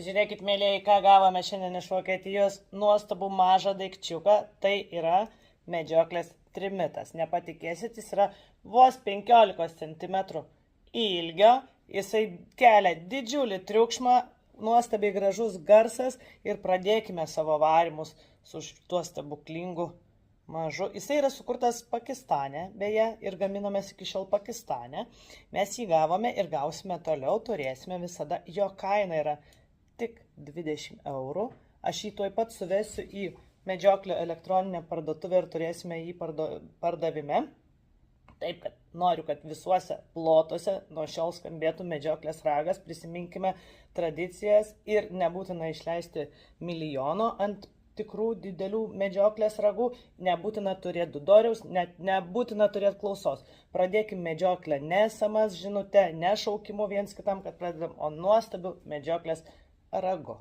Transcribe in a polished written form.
Pažiūrėkit, mėlyjei, ką gavome šiandien iš Vokietijos. Nuostabų mažą daikčiuką. Tai yra medžioklės trimitas. Nepatikėsit, jis yra vos 15 cm ilgio. Jisai kelia didžiulį triukšmą, nuostabiai gražus garsas ir pradėkime savo varymus su tuo stebuklingu mažu. Jisai yra sukurtas Pakistane, beje, ir gaminamės iki šiol Pakistane. Mes jį gavome ir gausime toliau, turėsime visada. Jo kaina yra tik 20 eurų. Aš jį tuoj pat suvesiu į medžioklio elektroninę parduotuvę ir turėsime jį pardavime. Taip, kad noriu, kad visuose plotuose nuo šiol skambėtų medžioklės ragas, prisiminkime tradicijas ir nebūtina išleisti milijono ant tikrų didelių medžioklės ragų, nebūtina turėti dudoriaus, nebūtina turėti klausos. Pradėkime medžioklę ne SMS žinute, ne šaukimu viens kitam, kad pradedam, o nuostabiu medžioklės ragu.